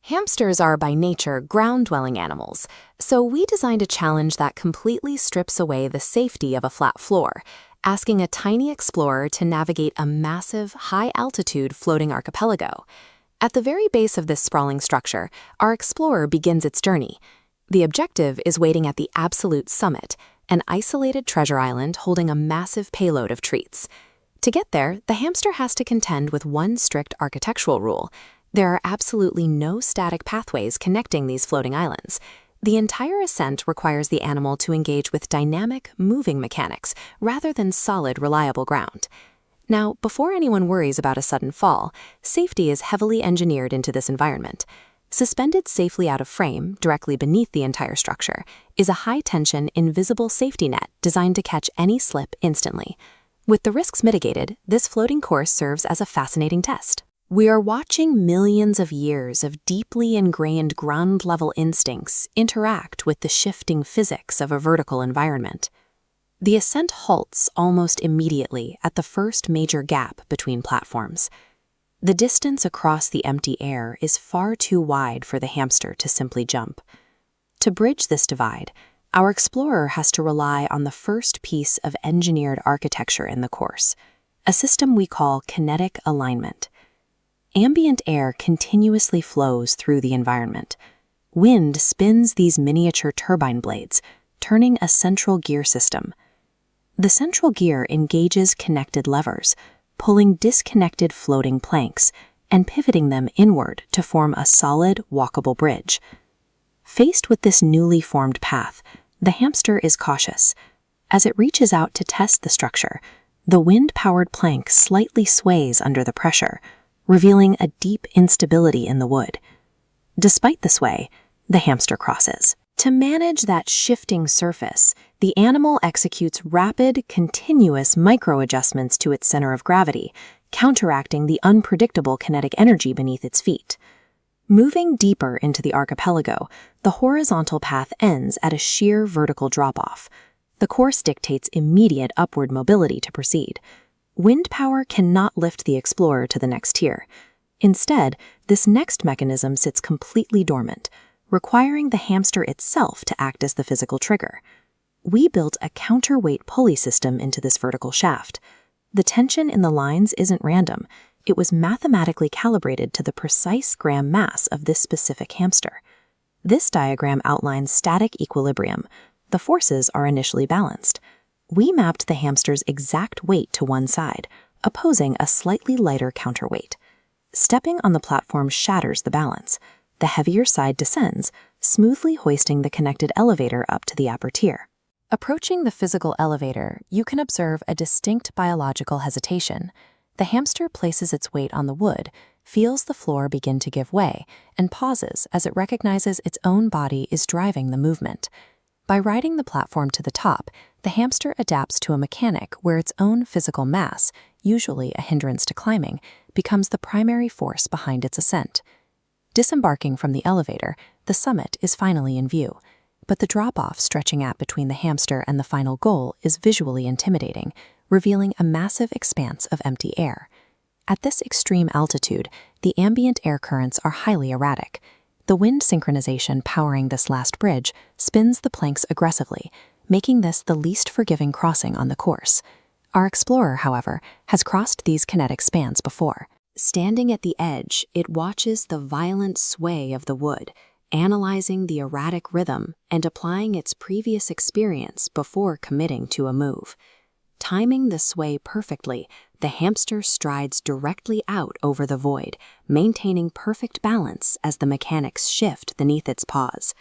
Hamsters are by nature ground-dwelling animals, so we designed a challenge that completely strips away the safety of a flat floor, asking a tiny explorer to navigate a massive, high-altitude floating archipelago. At the very base of this sprawling structure, our explorer begins its journey. The objective is waiting at the absolute summit, an isolated treasure island holding a massive payload of treats. To get there, the hamster has to contend with one strict architectural rule. There are absolutely no static pathways connecting these floating islands. The entire ascent requires the animal to engage with dynamic, moving mechanics rather than solid, reliable ground. Now, before anyone worries about a sudden fall, safety is heavily engineered into this environment. Suspended safely out of frame, directly beneath the entire structure, is a high-tension, invisible safety net designed to catch any slip instantly. With the risks mitigated, this floating course serves as a fascinating test. We are watching millions of years of deeply ingrained ground-level instincts interact with the shifting physics of a vertical environment. The ascent halts almost immediately at the first major gap between platforms. The distance across the empty air is far too wide for the hamster to simply jump. To bridge this divide, our explorer has to rely on the first piece of engineered architecture in the course, a system we call kinetic alignment. Ambient air continuously flows through the environment. Wind spins these miniature turbine blades, turning a central gear system. The central gear engages connected levers, pulling disconnected floating planks and pivoting them inward to form a solid, walkable bridge. Faced with this newly formed path, the hamster is cautious. As it reaches out to test the structure, the wind-powered plank slightly sways under the pressure, revealing a deep instability in the wood. Despite the sway, the hamster crosses. To manage that shifting surface, the animal executes rapid, continuous micro-adjustments to its center of gravity, counteracting the unpredictable kinetic energy beneath its feet. Moving deeper into the archipelago, the horizontal path ends at a sheer vertical drop-off. The course dictates immediate upward mobility to proceed. Wind power cannot lift the explorer to the next tier. Instead, this next mechanism sits completely dormant, requiring the hamster itself to act as the physical trigger. We built a counterweight pulley system into this vertical shaft. The tension in the lines isn't random. It was mathematically calibrated to the precise gram mass of this specific hamster. This diagram outlines static equilibrium. The forces are initially balanced. We mapped the hamster's exact weight to one side, opposing a slightly lighter counterweight. Stepping on the platform shatters the balance. The heavier side descends, smoothly hoisting the connected elevator up to the upper tier. Approaching the physical elevator, you can observe a distinct biological hesitation. The hamster places its weight on the wood, feels the floor begin to give way, and pauses as it recognizes its own body is driving the movement. By riding the platform to the top, the hamster adapts to a mechanic where its own physical mass, usually a hindrance to climbing, becomes the primary force behind its ascent. Disembarking from the elevator, the summit is finally in view, but the drop-off stretching out between the hamster and the final goal is visually intimidating, revealing a massive expanse of empty air. At this extreme altitude, the ambient air currents are highly erratic. The wind synchronization powering this last bridge spins the planks aggressively, making this the least forgiving crossing on the course. Our explorer, however, has crossed these kinetic spans before. Standing at the edge, it watches the violent sway of the wood, analyzing the erratic rhythm and applying its previous experience before committing to a move. Timing the sway perfectly, the hamster strides directly out over the void, maintaining perfect balance as the mechanics shift beneath its paws.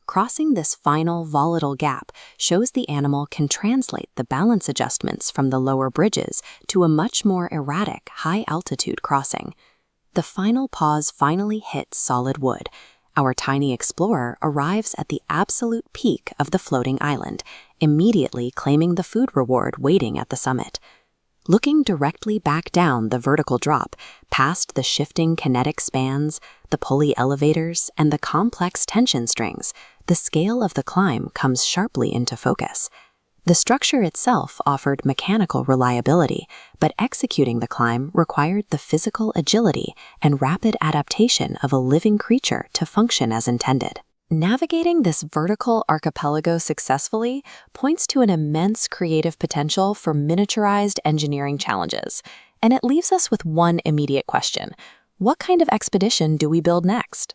Crossing this final volatile gap shows the animal can translate the balance adjustments from the lower bridges to a much more erratic, high-altitude crossing. The final pause finally hits solid wood. Our tiny explorer arrives at the absolute peak of the floating island, immediately claiming the food reward waiting at the summit. Looking directly back down the vertical drop, past the shifting kinetic spans, the pulley elevators, and the complex tension strings, the scale of the climb comes sharply into focus. The structure itself offered mechanical reliability, but executing the climb required the physical agility and rapid adaptation of a living creature to function as intended. Navigating this vertical archipelago successfully points to an immense creative potential for miniaturized engineering challenges, and it leaves us with one immediate question: what kind of expedition do we build next?